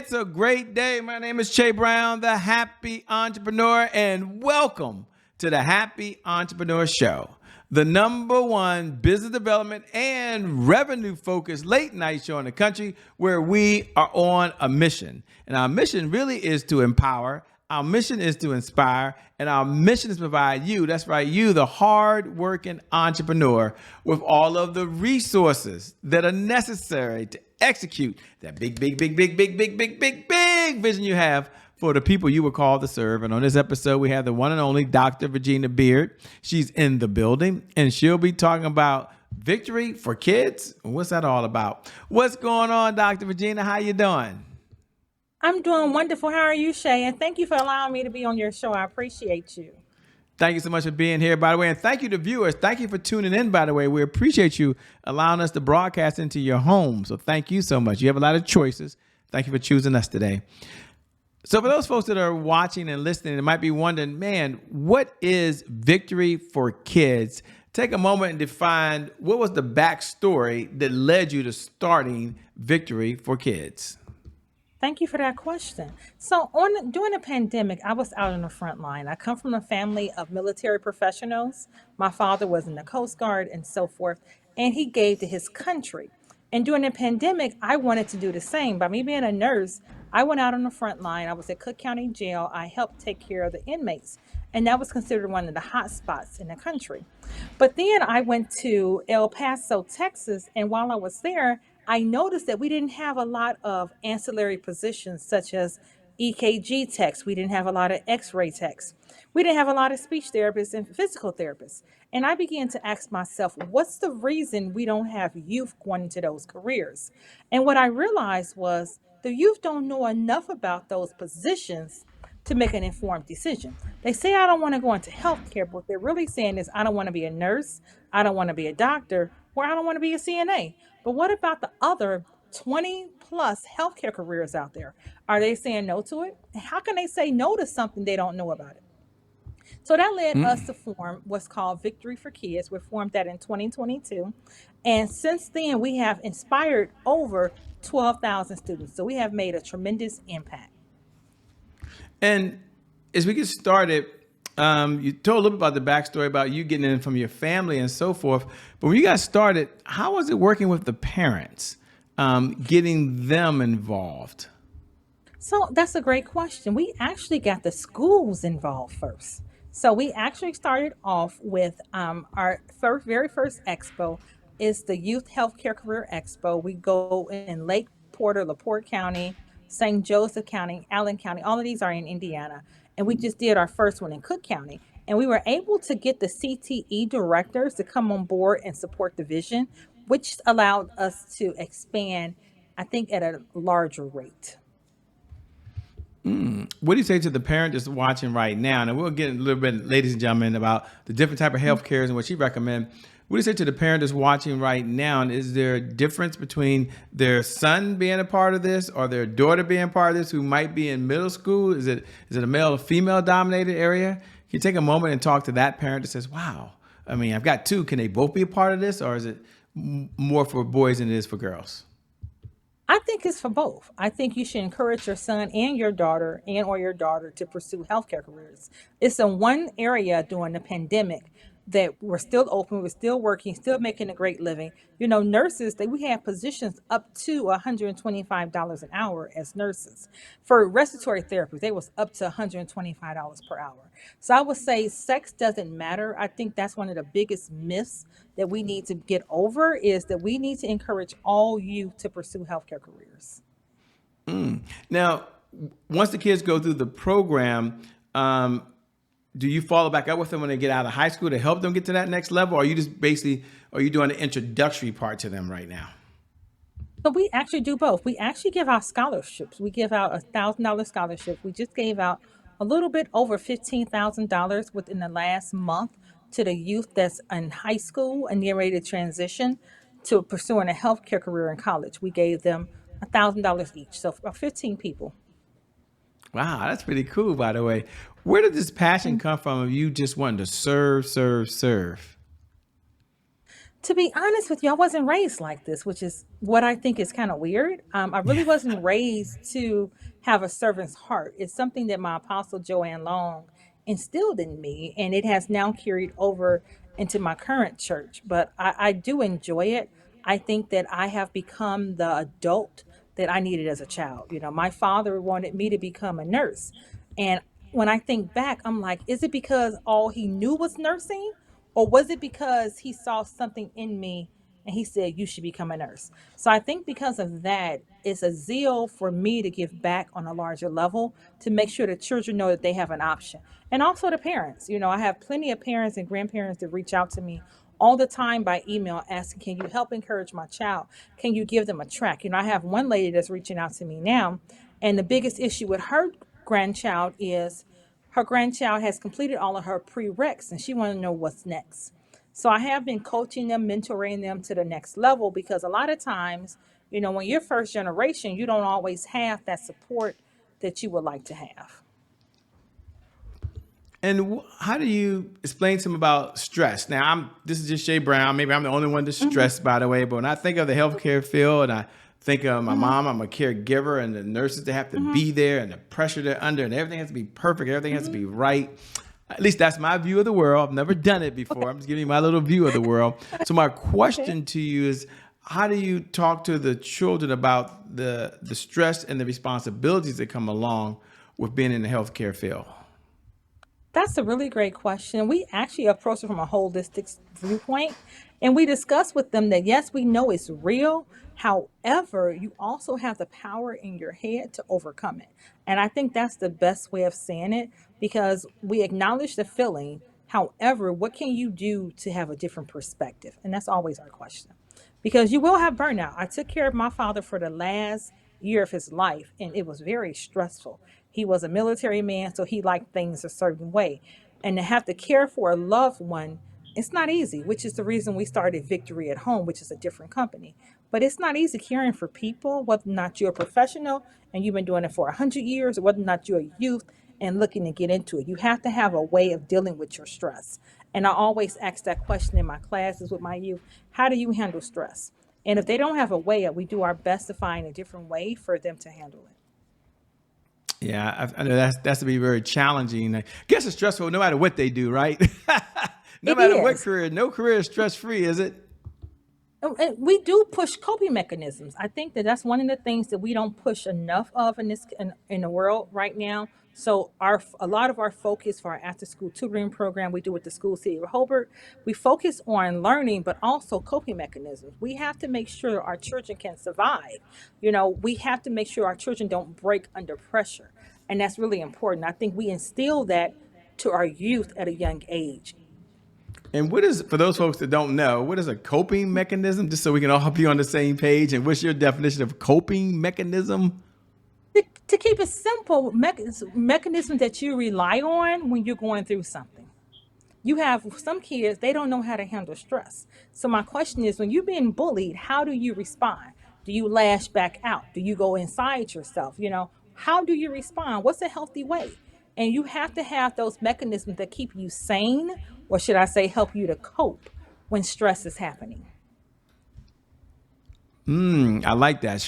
It's a great day. My name is Che Brown, the Happy Entrepreneur, and welcome to the Happy Entrepreneur Show, the #1 business development and revenue-focused late-night show in the country where we are on a mission. And our mission really is to empower, our mission is to inspire, and our mission is to provide you, that's right, you, the hard-working entrepreneur, with all of the resources that are necessary to execute that big vision you have for the people you were called to serve. And on this episode, we have the one and only Dr. Regina Beard. She's in the building, and she'll be talking about victory for kids. What's that all about? What's going on, Dr. Regina? How you doing? I'm doing wonderful. How are you, Shay? And thank you for allowing me to be on your show. I appreciate you. Thank you so much for being here, by the way. And thank you to viewers. Thank you for tuning in, by the way. We appreciate you allowing us to broadcast into your home. So thank you so much. You have a lot of choices. Thank you for choosing us today. So for those folks that are watching and listening, they might be wondering, man, what is Victory for Kids? Take a moment and define what was the backstory that led you to starting Victory for Kids. Thank you for that question. So during the pandemic, I was out on the front line. I come from a family of military professionals. My father was in the Coast Guard and so forth, and he gave to his country. And during the pandemic, I wanted to do the same. By me being a nurse, I went out on the front line. I was at Cook County Jail. I helped take care of the inmates, and that was considered one of the hot spots in the country. But then I went to El Paso, Texas, and while I was there, I noticed that we didn't have a lot of ancillary positions such as EKG techs. We didn't have a lot of x-ray techs. We didn't have a lot of speech therapists and physical therapists. And I began to ask myself, what's the reason we don't have youth going into those careers? And what I realized was the youth don't know enough about those positions to make an informed decision. They say, I don't want to go into healthcare, but what they're really saying is, I don't want to be a nurse, I don't want to be a doctor, or I don't want to be a CNA. But what about the other 20 plus healthcare careers out there? Are they saying no to it? How can they say no to something they don't know about it? So that led us to form what's called Victory for Kids. We formed that in 2022. And since then, we have inspired over 12,000 students. So we have made a tremendous impact. And as we get started, you told a little bit about the backstory about you getting in from your family and so forth. But when you got started, how was it working with the parents, getting them involved? So that's a great question. We actually got the schools involved first. So we actually started off with our very first expo is the Youth Healthcare Career Expo. We go in Lake Porter, LaPorte County, St. Joseph County, Allen County. All of these are in Indiana. And we just did our first one in Cook County. And we were able to get the CTE directors to come on board and support the vision, which allowed us to expand, I think, at a larger rate. What do you say to the parent that's watching right now? And we'll get a little bit, ladies and gentlemen, about the different type of health cares and what you recommend. What do you say to the parent that's watching right now? And is there a difference between their son being a part of this or their daughter being a part of this who might be in middle school? Is it a male or female dominated area? Can you take a moment and talk to that parent that says, wow, I mean, I've got two. Can they both be a part of this? Or is it more for boys than it is for girls? I think it's for both. I think you should encourage your son and your daughter or your daughter to pursue healthcare careers. It's in one area during the pandemic that we're still open, we're still working, still making a great living. You know, nurses, we have positions up to $125 an hour as nurses. For respiratory therapists, they was up to $125 per hour. So I would say sex doesn't matter. I think that's one of the biggest myths that we need to get over is that we need to encourage all youth to pursue healthcare careers. Now, once the kids go through the program, do you follow back up with them when they get out of high school to help them get to that next level? Or are you just basically, are you doing the introductory part to them right now? So we actually do both. We actually give out scholarships. We give out $1,000 scholarship. We just gave out a little bit over $15,000 within the last month to the youth that's in high school and getting ready to transition to pursuing a healthcare career in college. We gave them $1,000 each, so for 15 people. Wow, that's pretty cool, by the way. Where did this passion come from of you just wanting to serve? To be honest with you, I wasn't raised like this, which is what I think is kind of weird. I really wasn't raised to have a servant's heart. It's something that my apostle Joanne Long instilled in me, and it has now carried over into my current church. But I do enjoy it. I think that I have become the adult that I needed as a child. My father wanted me to become a nurse. And when I think back, I'm like, is it because all he knew was nursing? Or was it because he saw something in me and he said, you should become a nurse? So I think because of that, it's a zeal for me to give back on a larger level to make sure the children know that they have an option. And also the parents. I have plenty of parents and grandparents that reach out to me all the time by email asking, can you help encourage my child? Can you give them a track? I have one lady that's reaching out to me now, and the biggest issue with her grandchild is her grandchild has completed all of her prereqs and she want to know what's next. So I have been coaching them, mentoring them to the next level because a lot of times, when you're first generation, you don't always have that support that you would like to have. And how do you explain to them about stress? Now, this is just Shay Brown. Maybe I'm the only one that's stressed, by the way. But when I think of the healthcare field, and I think of my mom, I'm a caregiver, and the nurses that have to be there, and the pressure they're under, and everything has to be perfect, everything has to be right. At least that's my view of the world. I've never done it before. I'm just giving you my little view of the world. So my question to you is, how do you talk to the children about the stress and the responsibilities that come along with being in the healthcare field? That's a really great question. We actually approach it from a holistic viewpoint, and we discuss with them that yes, we know it's real. However, you also have the power in your head to overcome it. And I think that's the best way of saying it because we acknowledge the feeling. However, what can you do to have a different perspective? And that's always our question because you will have burnout. I took care of my father for the last year of his life, and it was very stressful. He was a military man, so he liked things a certain way. And to have to care for a loved one, it's not easy, which is the reason we started Victory at Home, which is a different company. But it's not easy caring for people, whether or not you're a professional and you've been doing it for 100 years, or whether or not you're a youth and looking to get into it. You have to have a way of dealing with your stress. And I always ask that question in my classes with my youth. How do you handle stress? And if they don't have a way, we do our best to find a different way for them to handle it. Yeah, I know that's to be very challenging. I guess it's stressful no matter what they do, right? No It matter what is. career, no career is stress-free, is it? And we do push coping mechanisms. I think that that's one of the things that we don't push enough of in the world right now. So a lot of our focus for our after school tutoring program we do with the school city of Hobart, we focus on learning, but also coping mechanisms. We have to make sure our children can survive. We have to make sure our children don't break under pressure, and that's really important. I think we instill that to our youth at a young age. And for those folks that don't know, what is a coping mechanism? Just so we can all be on the same page. And what's your definition of coping mechanism? To keep it simple, mechanism that you rely on when you're going through something. You have some kids, they don't know how to handle stress. So my question is, when you're being bullied, how do you respond? Do you lash back out? Do you go inside yourself? How do you respond? What's a healthy way? And you have to have those mechanisms that keep you sane, or should I say help you to cope when stress is happening. I like that.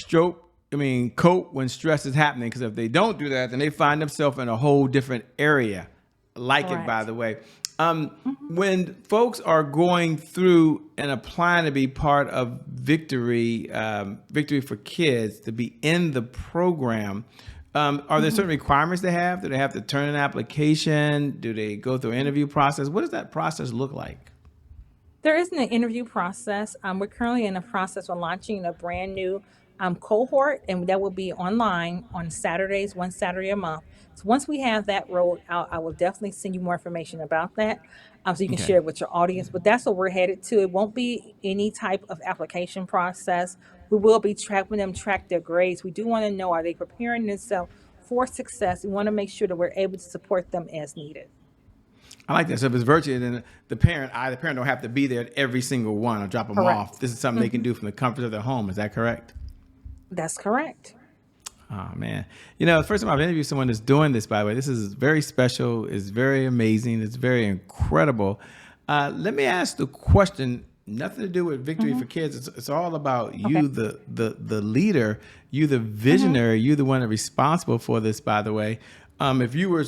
Cope when stress is happening. Because if they don't do that, then they find themselves in a whole different area. Like it, by Correct. the way. When folks are going through and applying to be part of Victory for Kids, to be in the program, are there certain requirements they have? Do they have to turn in an application? Do they go through an interview process? What does that process look like? There isn't an interview process. We're currently in the process of launching a brand new cohort, and that will be online on Saturdays, one Saturday a month. So once we have that rolled out, I will definitely send you more information about that so you can Okay. share it with your audience. But that's what we're headed to. It won't be any type of application process. We will be tracking them, track their grades. We do want to know, are they preparing themselves for success? We want to make sure that we're able to support them as needed. I like that. So if it's virtual, then the parent don't have to be there at every single one or drop them off. Correct. This is something they can do from the comfort of their home. Is that correct? That's correct. Oh, man. The first time I've interviewed someone that's doing this, by the way, this is very special. It's very amazing. It's very incredible. Let me ask the question nothing to do with Victory for Kids. It's all about you, the leader, you, the visionary, you, the one responsible for this, by the way. If you were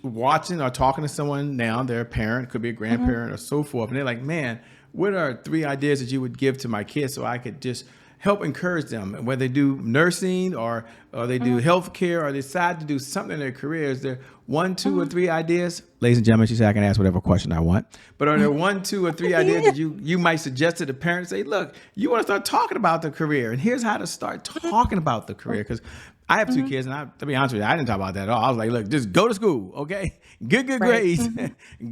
watching or talking to someone now, they're a parent, could be a grandparent or so forth, and they're like, man, what are 3 ideas that you would give to my kids so I could just help encourage them, whether they do nursing or they do healthcare or decide to do something in their career? Is there 1, 2, or 3 ideas? Ladies and gentlemen, she said I can ask whatever question I want. But are there 1, 2, or 3 ideas that you might suggest to the parents? Say, look, you want to start talking about the career, and here's how to start talking about the career. Because I have 2 kids, and to be honest with you, I didn't talk about that at all. I was like, look, just go to school, okay? Get good grades.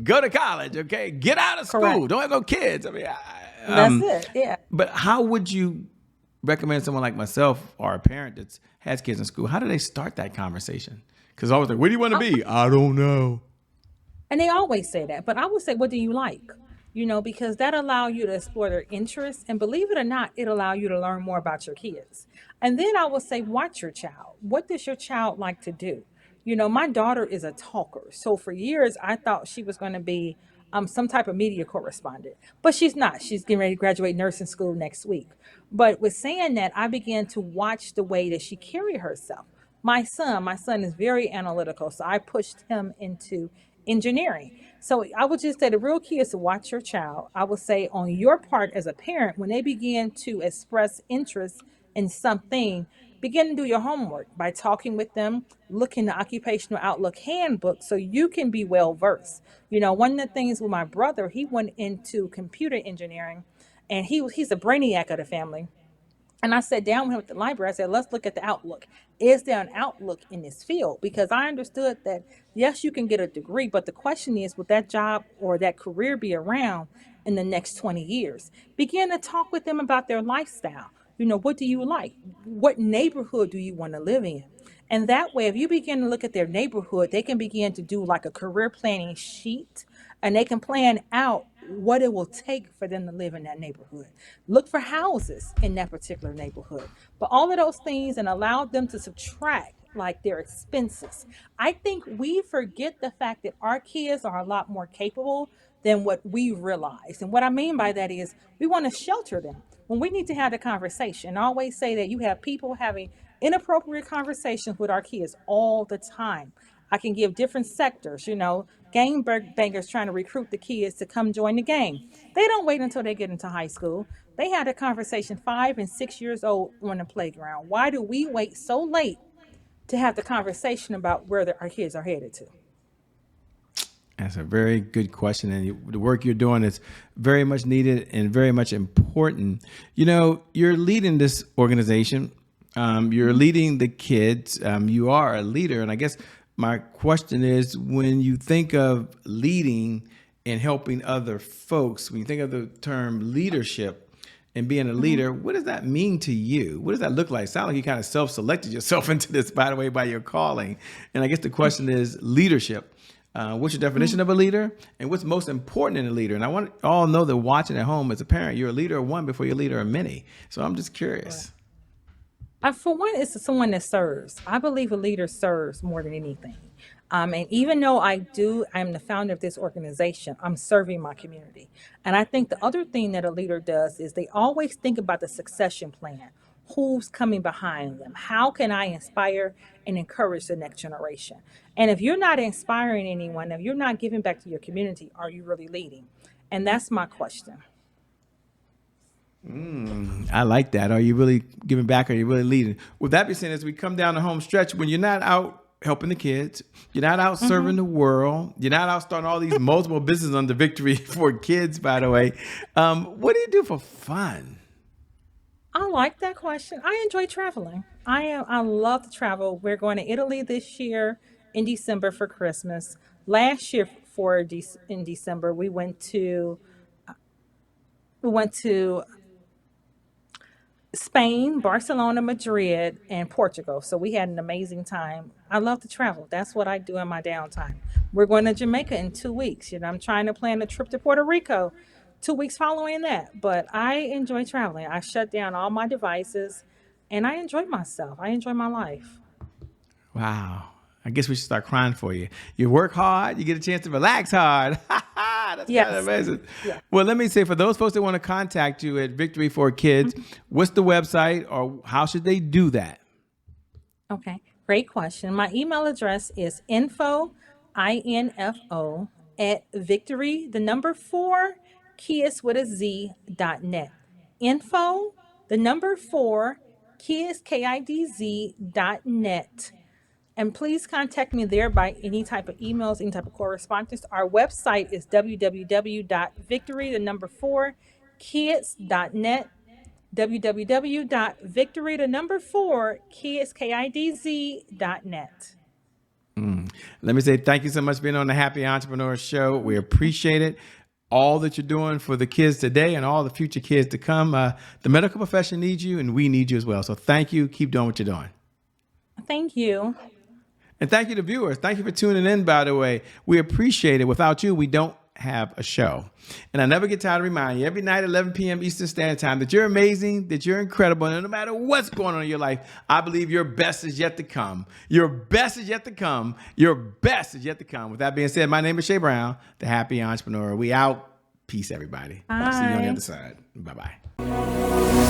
Go to college, okay? Get out of school. Correct. Don't have no kids. I mean, That's it. Yeah. But how would you recommend someone like myself or a parent that has kids in school? How do they start that conversation? Because I was like, what do you want to be? I don't know. And they always say that, but I would say, what do you like? Because that allow you to explore their interests, and believe it or not, it allow you to learn more about your kids. And then I would say, watch your child. What does your child like to do? My daughter is a talker. So for years, I thought she was going to be some type of media correspondent, but she's not. She's getting ready to graduate nursing school next week. But with saying that, I began to watch the way that she carried herself. My son is very analytical, so I pushed him into engineering. So I would just say the real key is to watch your child. I would say on your part as a parent, when they begin to express interest in something, begin to do your homework by talking with them, look in the Occupational Outlook handbook so you can be well versed. One of the things with my brother, he went into computer engineering, and he's a brainiac of the family. And I sat down with him at the library. I said, let's look at the outlook. Is there an outlook in this field? Because I understood that, yes, you can get a degree, but the question is, will that job or that career be around in the next 20 years? Begin to talk with them about their lifestyle. What do you like? What neighborhood do you want to live in? And that way, if you begin to look at their neighborhood, they can begin to do like a career planning sheet, and they can plan out what it will take for them to live in that neighborhood. Look for houses in that particular neighborhood. But all of those things, and allow them to subtract like their expenses. I think we forget the fact that our kids are a lot more capable than what we realize. And what I mean by that is we want to shelter them when we need to have the conversation. I always say that you have people having inappropriate conversations with our kids all the time. I can give different sectors, gang bangers trying to recruit the kids to come join the gang. They don't wait until they get into high school. They had a conversation 5 and 6 years old on the playground. Why do we wait so late to have the conversation about where our kids are headed to? That's a very good question. And the work you're doing is very much needed and very much important. You're leading this organization. You're leading the kids. You are a leader. And I guess my question is, when you think of leading and helping other folks, when you think of the term leadership and being a leader, what does that mean to you? What does that look like? It sounds like you kind of self-selected yourself into this, by the way, by your calling. And I guess the question is leadership. What's your definition of a leader, and what's most important in a leader? And I want all know that watching at home as a parent, you're a leader of one before you're a leader of many. So I'm just curious. For one, it's someone that serves. I believe a leader serves more than anything. And even though I'm the founder of this organization, I'm serving my community. And I think the other thing that a leader does is they always think about the succession plan. Who's coming behind them? How can I inspire and encourage the next generation? And if you're not inspiring anyone, if you're not giving back to your community, are you really leading? And that's my question. I like that. Are you really giving back? Are you really leading? With that being said, as we come down the home stretch, when you're not out helping the kids, you're not out serving the world, you're not out starting all these multiple businesses under Victory for Kids, by the way, what do you do for fun? I like that question. I enjoy traveling. I love to travel. We're going to Italy this year in December for Christmas. Last year in December, we went to Spain, Barcelona, Madrid, and Portugal. So we had an amazing time. I love to travel. That's what I do in my downtime. We're going to Jamaica in 2 weeks. I'm trying to plan a trip to Puerto Rico 2 weeks following that. But I enjoy traveling. I shut down all my devices and I enjoy myself. I enjoy my life. Wow. I guess we should start crying for you. You work hard, you get a chance to relax hard. That's Yes. kind of amazing. Yeah. Well, let me say, for those folks that want to contact you at Victory for Kids, what's the website or how should they do that? Okay, great question. My email address is info, info, at victory, the number 4, kids with a Z.net. Info, the number 4, kids, KIDZ.net. And please contact me there by any type of emails, any type of correspondence. Our website is www.victory, the number 4, kids.net. www.victory, the number 4, kids, KIDZ.net. Let me say thank you so much for being on the Happy Entrepreneur Show. We appreciate it. All that you're doing for the kids today and all the future kids to come. The medical profession needs you and we need you as well. So thank you. Keep doing what you're doing. Thank you. And thank you to viewers. Thank you for tuning in, by the way. We appreciate it. Without you, we don't have a show. And I never get tired of reminding you every night at 11 p.m. Eastern Standard Time that you're amazing, that you're incredible, and no matter what's going on in your life, I believe your best is yet to come. Your best is yet to come. Your best is yet to come. With that being said, my name is Shay Brown, the Happy Entrepreneur. We out. Peace, everybody. Bye. See you on the other side. Bye-bye.